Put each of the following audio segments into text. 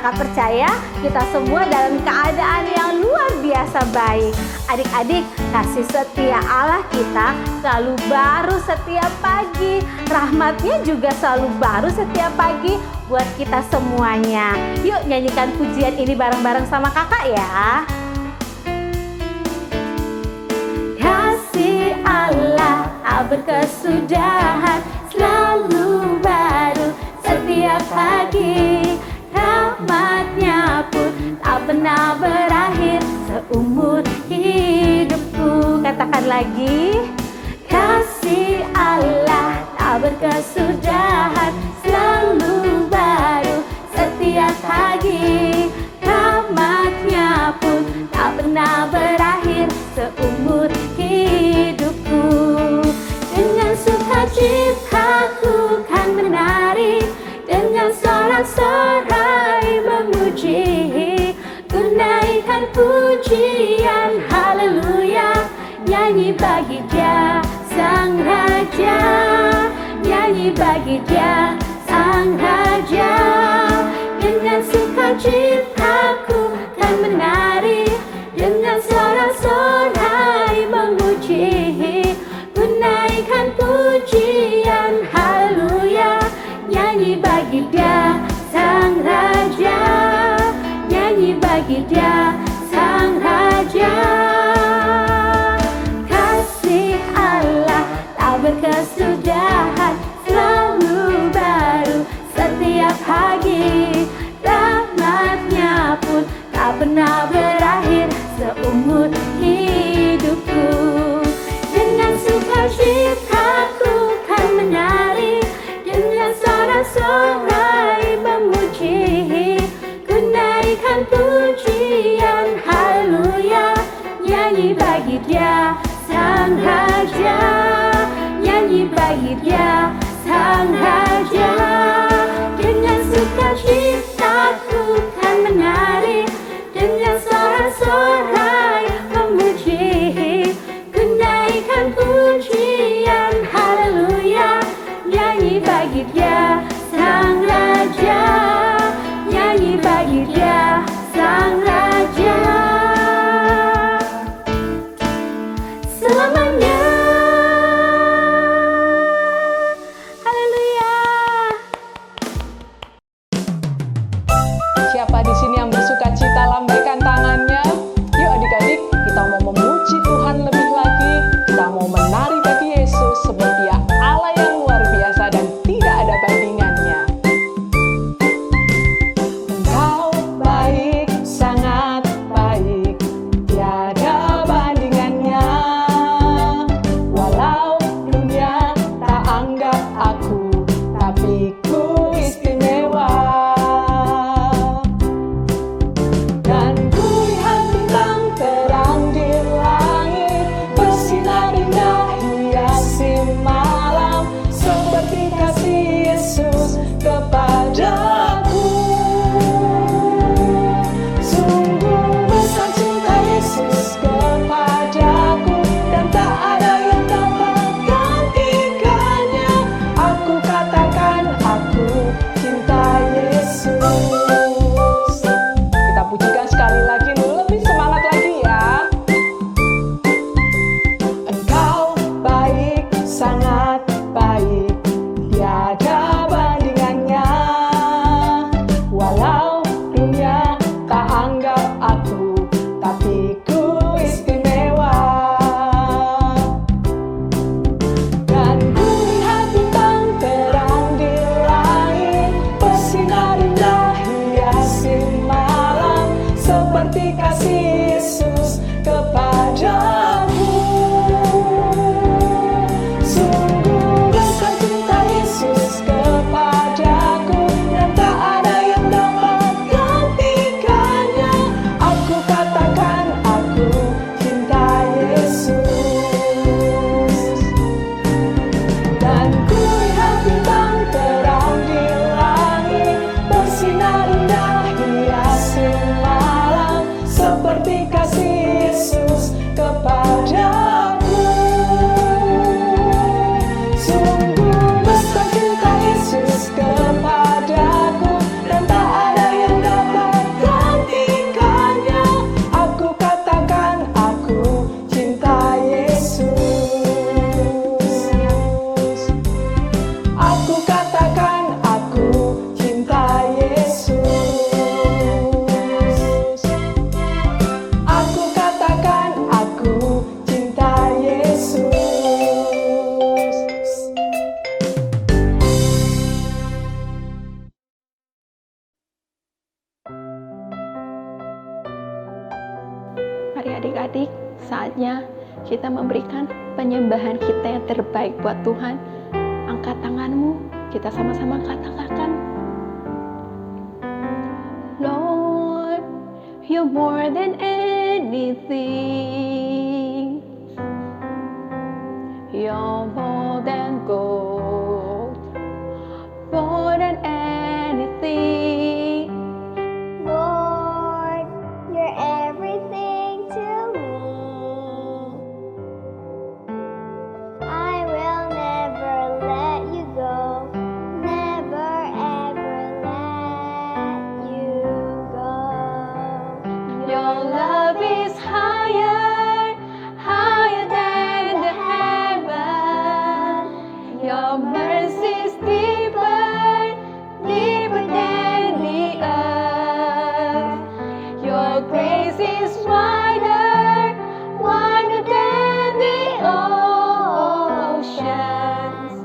Kakak percaya kita semua dalam keadaan yang luar biasa baik. Adik-adik, kasih setia Allah kita selalu baru setiap pagi. Rahmatnya juga selalu baru setiap pagi buat kita semuanya. Yuk nyanyikan pujian ini bareng-bareng sama kakak ya. Kasih Allah tak berkesudahan, selalu baru setiap pagi. Rahmatnya pun tak pernah berakhir seumur hidupku. Katakan lagi. Kasih Allah tak berkesudahan, selalu baru setiap pagi. Rahmatnya pun tak pernah berakhir seumur hidupku. Dengan sukacitaku kan menari, dengan sorak-sorai memuji, ku naikkan pujian haleluya, nyanyi bagi Dia Sang Raja, nyanyi bagi Dia Sang Raja. Dengan sukacitaku kan menari, dengan sorak-sorai memuji, ku naikkan pujian haleluya, nyanyi bagi Dia Sang Raja, nyanyi bagi Dia Sang Raja. Kasih Allah tak berkesudahan, selalu baru setiap pagi. Rahmatnya pun tak pernah berakhir seumur hidupku. Dengan sukacitaku kan menari, dengan sorak-sorai memuji, ku naikkan pujian haleluya, nyanyi bagi Dia Sang Raja, nyanyi bagi Dia Sang Raja. Dengan sukacitaku kan menari, dengan sorak-sorai memuji, ku naikkan pujian haleluya, nyanyi bagi Dia Sang Raja, nyanyi bagi Dia Sang Raja. Selamanya. Haleluya. Siapa di sini yang bersuka cita, lambaikan tangannya. Yuk adik-adik, kita mau memuji Tuhan lebih lagi. Kita mau menari bagi Yesus sebab Dia Allah yang luar biasa dan tidak ada bandingannya. Engkau baik, sangat baik, tiada bandingannya. Walau dunia tak anggap aku, tapi ku istimewa. Dan ku lihat bintang terang di langit, bersinar indah hiasi malam, seperti kasih Yesus kepadaku. Sungguh besar cinta Yesus kepadaku, dan tak ada yang dapat gantikannya. Aku katakan aku cinta Yesus. Kita pujikan sekali lagi, lebih semangat lagi ya. Engkau baik, sangat baik, tiada bandingannya. Walau dunia tak anggap aku, tapi ku istimewa. Dan ku lihat bintang terang di langit, bersinar indah hiasi malam, seperti kasih Yesus kepadaku. Sungguh besar cinta Yesus kepadaku, dan tak ada yang dapat gantikannya. Aku katakan aku cinta Yesus. Dan ku lihat bintang terang di langit, bersinar indah hiasi malam, seperti Mari adik-adik, saatnya kita memberikan penyembahan kita yang terbaik buat Tuhan. Angkat tanganmu, kita sama-sama katakan, Lord, you're more than anything. You're more than gold, more than anything. Lord, you're everything to me. I will never let you go. Never ever let you go. Your love is higher, higher than the heaven. Your mercy is deeper, deeper than the earth. Your grace is wider, wider than the oceans.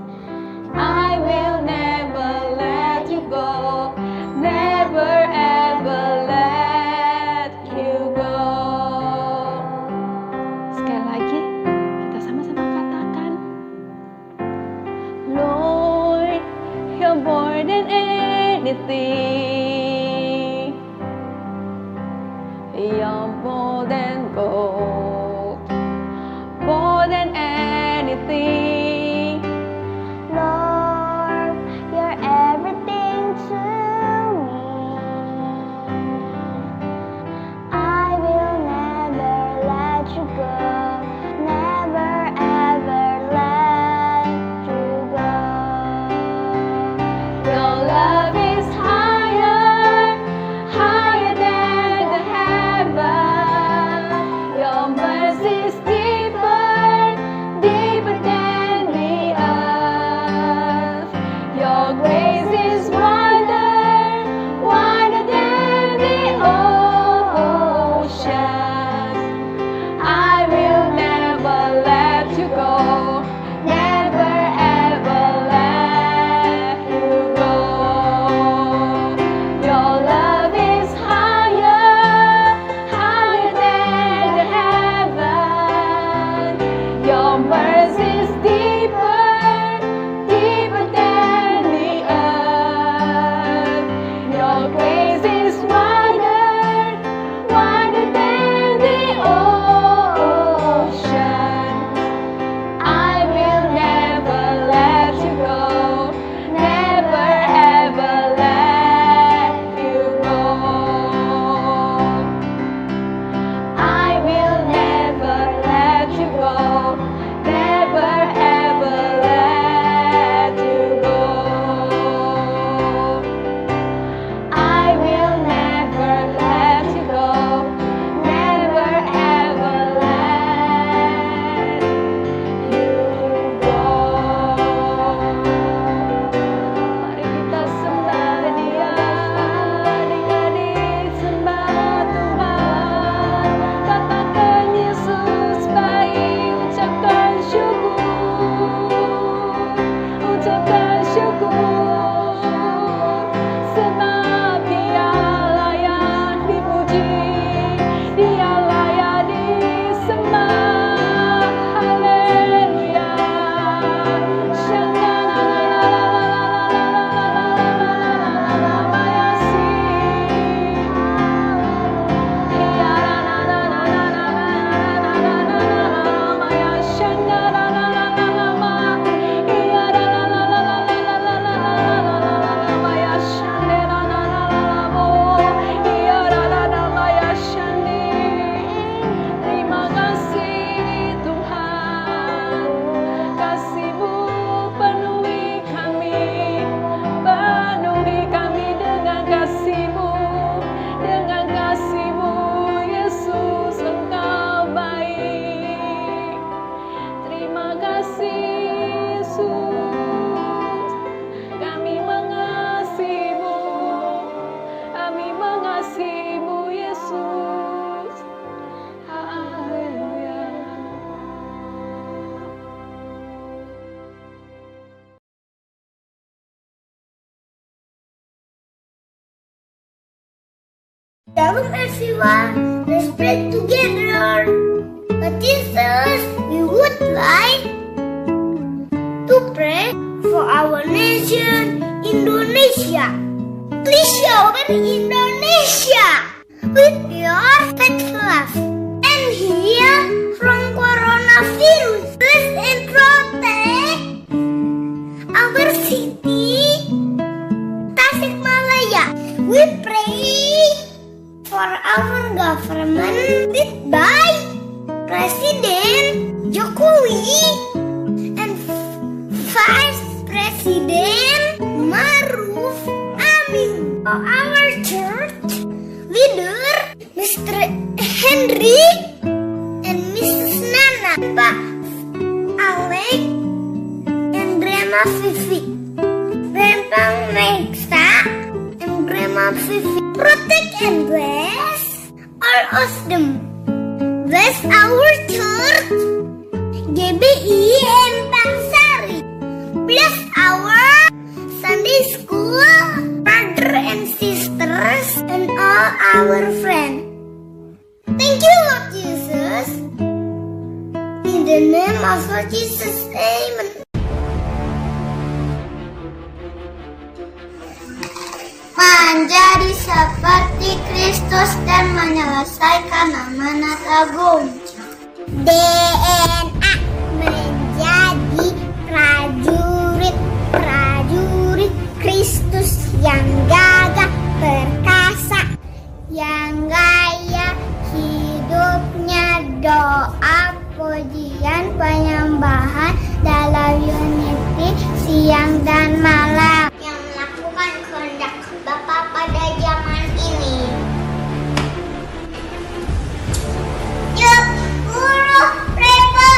I will never let you go, never ever let you go. Sekali lagi, kita sama-sama katakan, Lord, you're more than anything. You're more than gold, more than anything. Lord, you're everything to me. I will never let you go. Never ever let you go. Your love is higher, higher than the heaven. Your mercy is deeper, deeper than the earth. Your grace is wider, wider than the ocean. I will never let you go, never ever let you go. Your love is higher, higher than the heaven. Your mercy is deeper, deeper than the earth. Your grace is wider, wider than the ocean. I will never let you go, never ever let you go. I will never let you go, never ever let you go. I will never let you go, never ever let you go. Mari kita sembah Dia, adik-adik sembah Tuhan. Katakan Yesus baik, ucapkan syukur, ucapkan syukur. Sebab Dia layak dipuji, Dia layak disembah. Haleluya. Terima kasih Tuhan, kasih-Mu penuhi kami dengan kasih-Mu, dengan kasih-Mu Yesus, Engkau baik. Terima kasih Yesus, kami mengasihi-Mu, kami mengasihi-Mu Yesus. Haleluya. Shalom everyone, let's pray together. But Jesus, we would like to pray for our nation, Indonesia. Please shower Indonesia with your faithful love and heal from coronavirus. Bless and protect our city, Tasikmalaya. We pray for our government led by Presiden Jokowi and Vice President Maruf Amin. For our church leader, Mr. Henry and Mrs. Nana, Pak Alek and Grandma Vivi, Grandpa Meksa and Grandma Vivi. Protect and bless all of them. Bless our church, GBI and Bangsari. Bless our Sunday school, brother and sisters, and all our friends. Thank you, Lord Jesus. In the name of Lord Jesus, amen. Menjadi seperti Kristus dan menyelesaikan amanat agung. DNA menjadi prajurit Kristus yang gagah perkasa, yang gaya hidupnya doa, pujian, penyembahan dalam unity siang dan malam, yang melakukan kehendak Bapa pada zaman ini. Yuk, guru, preba,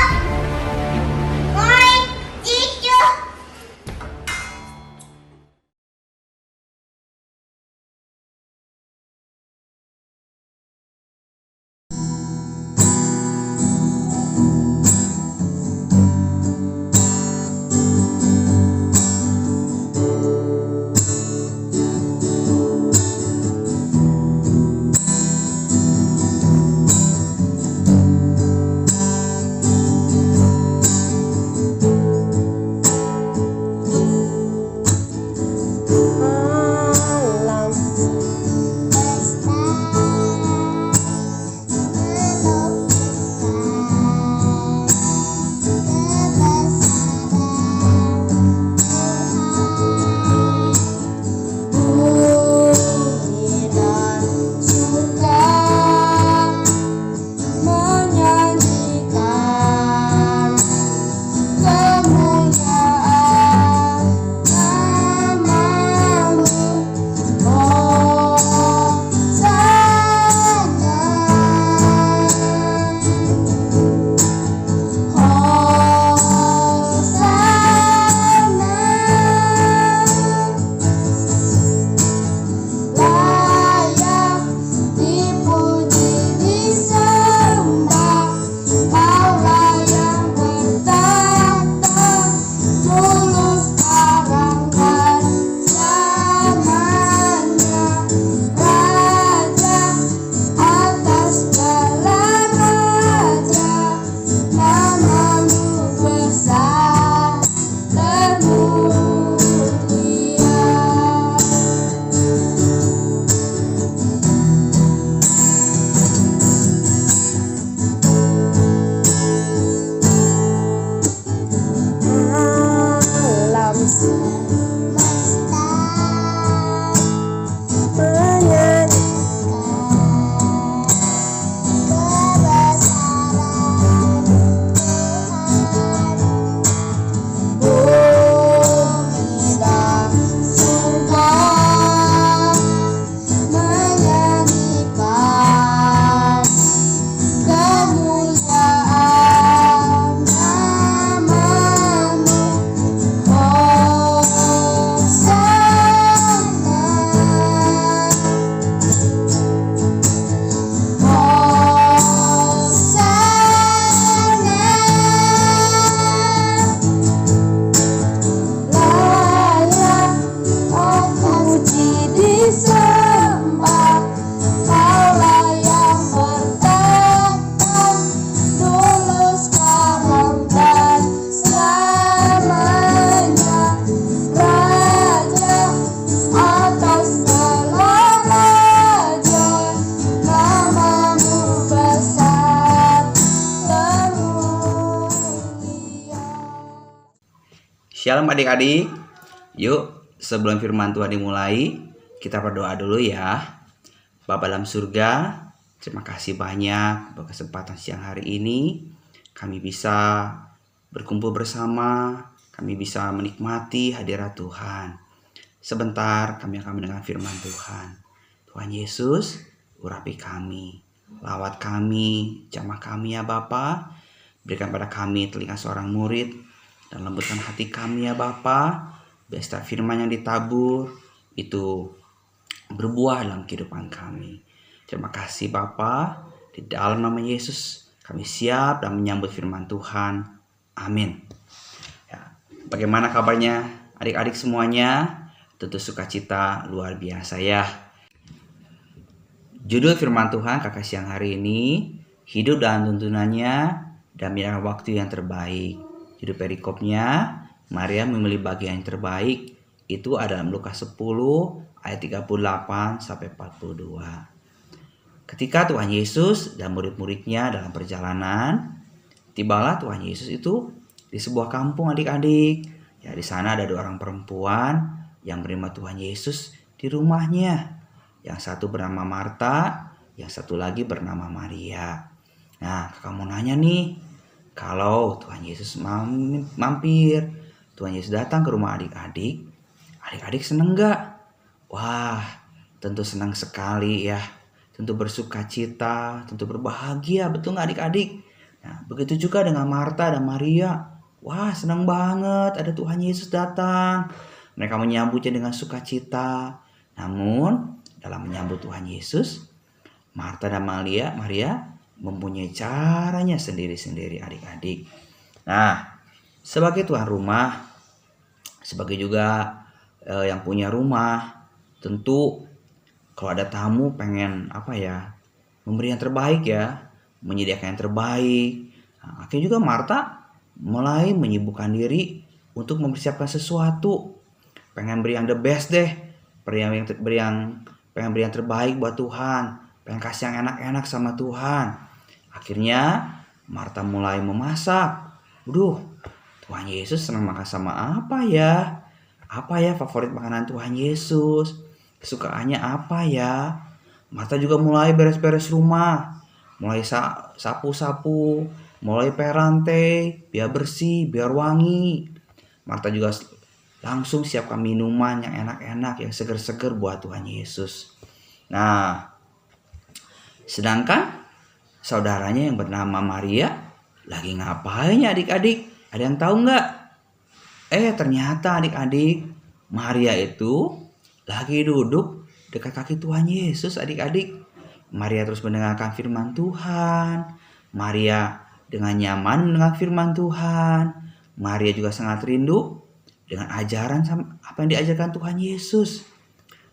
moi, cicu. Shalom adik-adik. Yuk, sebelum firman Tuhan dimulai, kita berdoa dulu ya. Bapa dalam surga, terima kasih banyak buat kesempatan siang hari ini. Kami bisa berkumpul bersama, kami bisa menikmati hadirat Tuhan. Sebentar kami akan mendengar firman Tuhan. Tuhan Yesus, urapi kami, lawat kami, jamah kami ya Bapa. Berikan pada kami telinga seorang murid dan lembutkan hati kami ya Bapa. Biar setiap firman yang ditabur itu berbuah dalam kehidupan kami. Terima kasih Bapa. Di dalam nama Yesus kami siap dan menyambut firman Tuhan. Amin. Ya, bagaimana kabarnya adik-adik semuanya? Tentu sukacita luar biasa ya. Judul firman Tuhan kakak siang hari ini, hidup dalam tuntunannya dan menyediakan waktu yang terbaik. Judul perikopnya, Maria memilih bagian yang terbaik. Itu ada dalam Lukas 10 ayat 38 sampai 42. Ketika Tuhan Yesus dan murid-muridnya dalam perjalanan, tibalah Tuhan Yesus itu di sebuah kampung adik-adik. Ya, di sana ada 2 orang perempuan yang menerima Tuhan Yesus di rumahnya. Yang satu bernama Marta, yang satu lagi bernama Maria. Nah, kakak mau nanya nih, kalau Tuhan Yesus mampir, Tuhan Yesus datang ke rumah adik-adik, adik-adik seneng gak? Wah, tentu senang sekali ya. Tentu bersuka cita, tentu berbahagia, betul gak adik-adik? Nah, begitu juga dengan Marta dan Maria. Wah, senang banget ada Tuhan Yesus datang. Mereka menyambutnya dengan sukacita. Namun, dalam menyambut Tuhan Yesus, Marta dan Maria mempunyai caranya sendiri-sendiri adik-adik. Nah, sebagai tuan rumah, sebagai juga yang punya rumah, tentu kalau ada tamu pengen memberi yang terbaik ya, menyediakan yang terbaik. Nah, akhirnya juga Marta mulai menyibukkan diri untuk mempersiapkan sesuatu, pengen beri yang the best deh, pengen beri yang terbaik buat Tuhan, pengen kasih yang enak-enak sama Tuhan. Akhirnya Marta mulai memasak. Tuhan Yesus senang makan sama apa ya? Apa ya favorit makanan Tuhan Yesus? Kesukaannya apa ya? Marta juga mulai beres-beres rumah, mulai sapu-sapu, mulai perantai, biar bersih, biar wangi. Marta juga langsung siapkan minuman yang enak-enak, yang seger-seger buat Tuhan Yesus. Nah, sedangkan saudaranya yang bernama Maria lagi ngapain ya adik-adik? Ada yang tahu nggak? Ternyata adik-adik, Maria itu lagi duduk dekat kaki Tuhan Yesus adik-adik. Maria terus mendengarkan firman Tuhan. Maria dengan nyaman mendengar firman Tuhan. Maria juga sangat rindu dengan ajaran apa yang diajarkan Tuhan Yesus.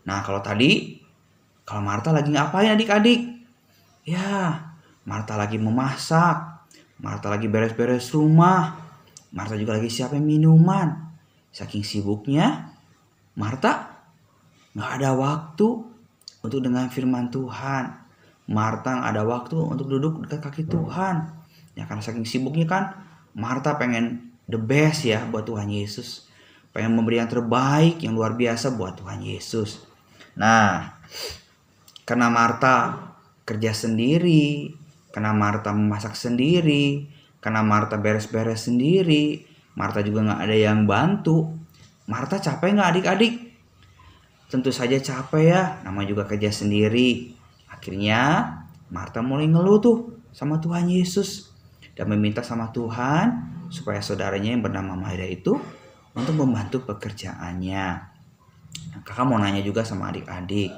Nah, kalau Marta lagi ngapain adik-adik? Ya, Marta lagi memasak, Marta lagi beres-beres rumah, Marta juga lagi siapin minuman. Saking sibuknya, Marta gak ada waktu untuk dengar firman Tuhan. Marta gak ada waktu untuk duduk dekat kaki Tuhan. Ya, karena saking sibuknya kan, Marta pengen the best ya buat Tuhan Yesus. Pengen memberi yang terbaik, yang luar biasa buat Tuhan Yesus. Nah, karena Marta kerja sendiri, karena Marta memasak sendiri, karena Marta beres-beres sendiri, Marta juga gak ada yang bantu. Marta capek gak adik-adik? Tentu saja capek ya, namanya juga kerja sendiri. Akhirnya Marta mulai ngeluh tuh sama Tuhan Yesus dan meminta sama Tuhan supaya saudaranya yang bernama Maria itu untuk membantu pekerjaannya. Nah, kakak mau nanya juga sama adik-adik,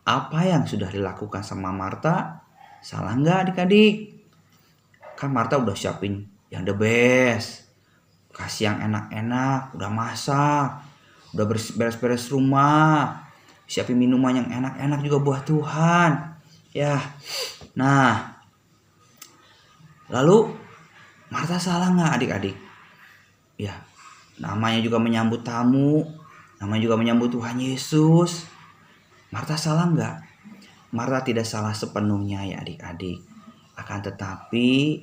apa yang sudah dilakukan sama Marta salah nggak adik-adik? Kan Marta udah siapin yang the best, kasih yang enak-enak, udah masak, udah beres-beres rumah, siapin minuman yang enak-enak juga buat Tuhan. Ya, nah, lalu Marta salah nggak adik-adik? Ya, namanya juga menyambut tamu, namanya juga menyambut Tuhan Yesus. Marta salah nggak? Marta tidak salah sepenuhnya ya adik-adik. Akan tetapi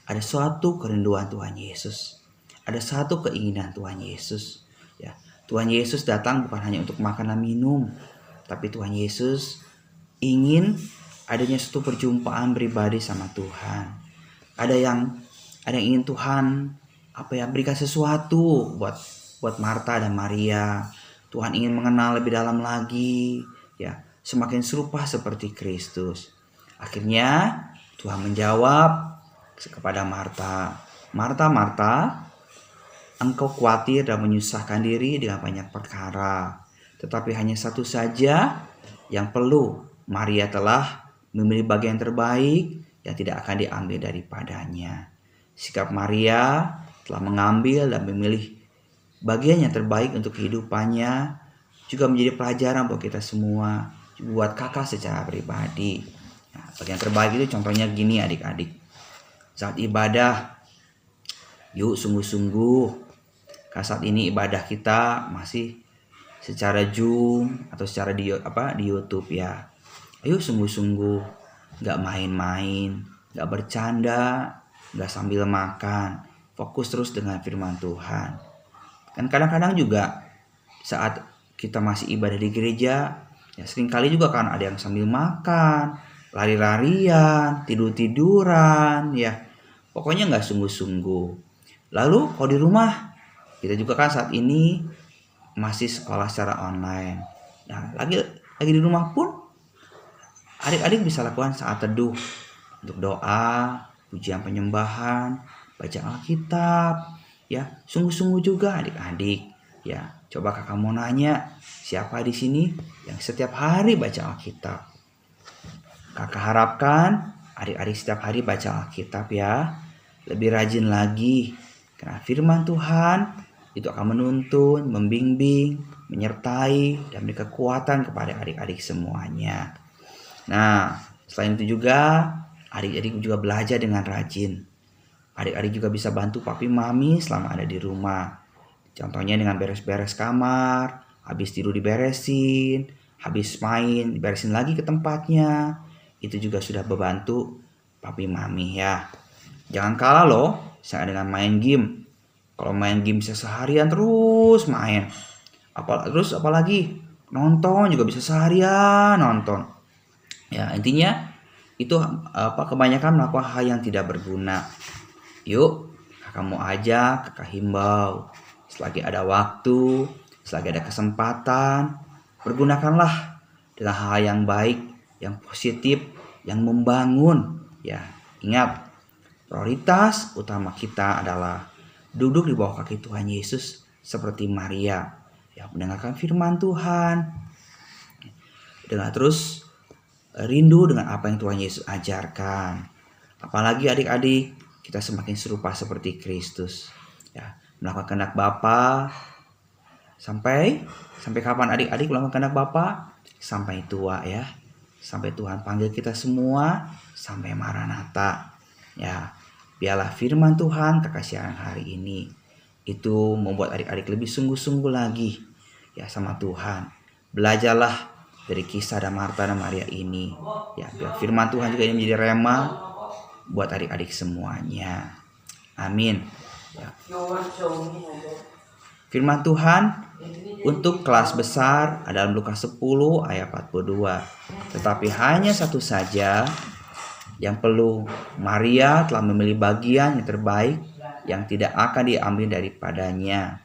ada suatu kerinduan Tuhan Yesus. ada satu keinginan Tuhan Yesus. Ya, Tuhan Yesus datang bukan hanya untuk makan dan minum, tapi Tuhan Yesus ingin adanya suatu perjumpaan pribadi sama Tuhan. Ada yang ingin Tuhan berikan sesuatu buat Marta dan Maria. Tuhan ingin mengenal lebih dalam lagi, ya, semakin serupa seperti Kristus. Akhirnya Tuhan menjawab kepada Marta, "Marta, Marta, engkau khawatir dan menyusahkan diri dengan banyak perkara, tetapi hanya satu saja yang perlu. Maria telah memilih bagian terbaik yang tidak akan diambil daripadanya." Sikap Maria telah mengambil dan memilih bagian yang terbaik untuk kehidupannya, juga menjadi pelajaran buat kita semua, buat kakak secara pribadi. Nah, bagian terbaik itu contohnya gini adik-adik. Saat ibadah, yuk sungguh-sungguh. Karena saat ini ibadah kita masih secara Zoom atau secara di YouTube ya. Ayo sungguh-sungguh, gak main-main, gak bercanda, gak sambil makan. Fokus terus dengan firman Tuhan. Kan kadang-kadang juga saat kita masih ibadah di gereja, ya seringkali juga kan ada yang sambil makan, lari-larian, tidur-tiduran, ya. Pokoknya gak sungguh-sungguh. Lalu kalau di rumah, kita juga kan saat ini masih sekolah secara online. Nah, lagi di rumah pun adik-adik bisa lakukan saat teduh untuk doa, pujian penyembahan, baca Alkitab, ya. Sungguh-sungguh juga adik-adik, ya. Coba kakak mau nanya, siapa di sini yang setiap hari baca Alkitab? Kakak harapkan adik-adik setiap hari baca Alkitab ya. Lebih rajin lagi, karena firman Tuhan itu akan menuntun, membimbing, menyertai, dan beri kekuatan kepada adik-adik semuanya. Nah, selain itu juga adik-adik juga belajar dengan rajin. Adik-adik juga bisa bantu papi mami selama ada di rumah. Contohnya dengan beres-beres kamar, habis tidur diberesin, habis main diberesin lagi ke tempatnya. Itu juga sudah membantu papi mami ya. Jangan kalah loh saya dengan main game. Kalau main game bisa seharian terus main. Apalagi nonton juga bisa seharian nonton. Ya, intinya itu kebanyakan melakukan hal yang tidak berguna. Yuk, kakak mau ajak, kakak himbau. Selagi ada waktu, selagi ada kesempatan, pergunakanlah dengan hal yang baik, yang positif, yang membangun. Ya, ingat, prioritas utama kita adalah duduk di bawah kaki Tuhan Yesus seperti Maria, yang mendengarkan firman Tuhan, dengan terus rindu dengan apa yang Tuhan Yesus ajarkan. Apalagi adik-adik, kita semakin serupa seperti Kristus. Ya, melakukan kehendak Bapa. Sampai kapan adik-adik melakukan kehendak Bapa? Sampai tua ya. Sampai Tuhan panggil kita semua sampai Maranatha. Ya, biarlah firman Tuhan kakak siaran hari ini itu membuat adik-adik lebih sungguh-sungguh lagi ya sama Tuhan. Belajarlah dari kisah dan Marta dan Maria ini. Ya, biar firman Tuhan juga ini menjadi rema buat adik-adik semuanya. Amin. Ya. Firman Tuhan untuk kelas besar adalah Lukas 10 ayat 42. Tetapi hanya satu saja yang perlu. Maria telah memilih bagian yang terbaik yang tidak akan diambil daripadanya.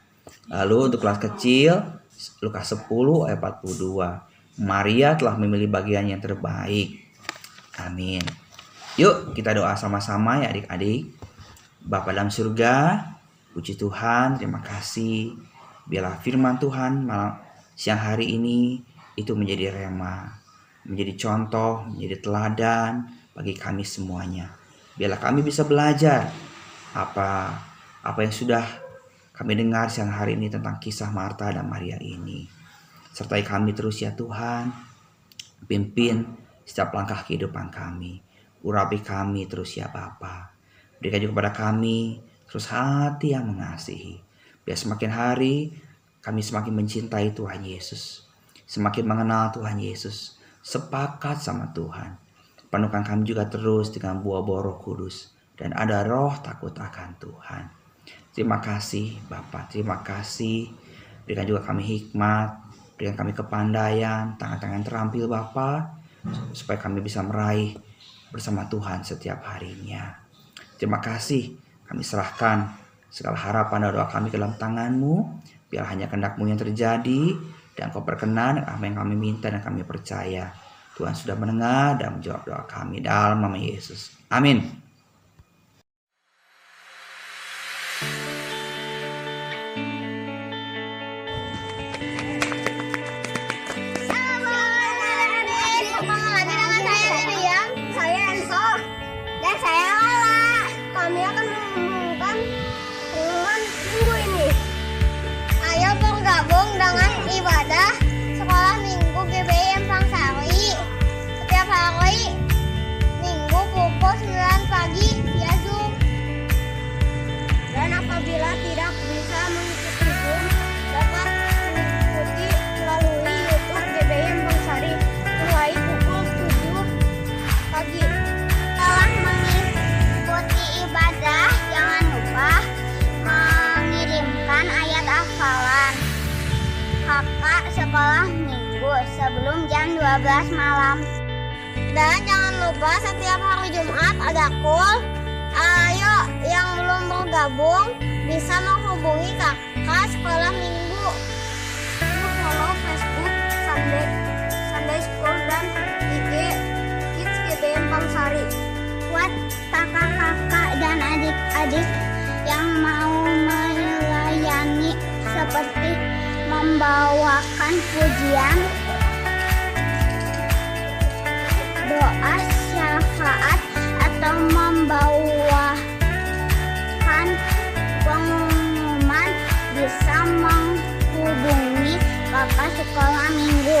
Lalu untuk kelas kecil Lukas 10 ayat 42. Maria telah memilih bagian yang terbaik. Amin. Yuk kita doa sama-sama ya adik-adik. Bapa dalam surga, puji Tuhan, terima kasih. Biarlah firman Tuhan malam siang hari ini itu menjadi rema, menjadi contoh, menjadi teladan bagi kami semuanya. Biarlah kami bisa belajar apa yang sudah kami dengar siang hari ini tentang kisah Marta dan Maria ini. Sertai kami terus ya Tuhan. Pimpin setiap langkah kehidupan kami. Urapi kami terus ya Bapa. Berikan juga kepada kami terus hati yang mengasihi. Biar semakin hari kami semakin mencintai Tuhan Yesus. Semakin mengenal Tuhan Yesus. Sepakat sama Tuhan. Penuhkan kami juga terus dengan buah-buah Roh Kudus. Dan ada roh takut akan Tuhan. Terima kasih Bapak, terima kasih. Berikan juga kami hikmat, berikan kami kepandaian, tangan-tangan terampil Bapak, supaya kami bisa meraih bersama Tuhan setiap harinya. Terima kasih, kami serahkan segala harapan dan doa kami ke dalam tangan-Mu, biar hanya kehendak-Mu yang terjadi, dan Kau berkenan apa yang kami minta dan kami percaya. Tuhan sudah mendengar dan menjawab doa kami dalam nama Yesus. Amin. Saya Lala. Kami akan mengumumkan pengumuman minggu ini. Ayo bergabung dengan ibadah sekolah minggu GBI Pangsari setiap hari Minggu pukul 9 pagi via Zoom. Dan apabila tidak bisa mengikuti Zoom, dapat mengikuti melalui YouTube GBI Pangsari mulai pukul 7 pagi. Setelah mengikuti ibadah, jangan lupa mengirimkan ayat hafalan kakak sekolah minggu sebelum jam 12 malam. Dan jangan lupa setiap hari Jumat ada call. Ayo yang belum bergabung bisa menghubungi kakak sekolah minggu. Follow Facebook Sunday School dan IG Kids GBI Pangsari. Buat kakak-kakak dan adik-adik yang mau melayani seperti membawakan pujian, doa syafaat, atau membawakan pengumuman bisa menghubungi kakak sekolah minggu.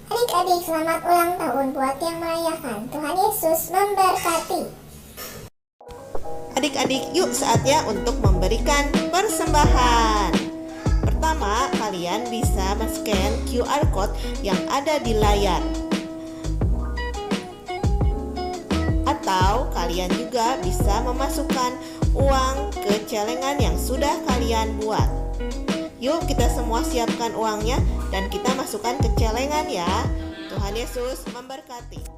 Adik-adik, selamat ulang tahun buat yang merayakan. Tuhan Yesus memberkati. Adik-adik, yuk saatnya untuk memberikan persembahan. Pertama, kalian bisa men-scan QR code yang ada di layar. Atau kalian juga bisa memasukkan uang ke celengan yang sudah kalian buat. Yuk kita semua siapkan uangnya dan kita masukkan ke celengan ya. Tuhan Yesus memberkati.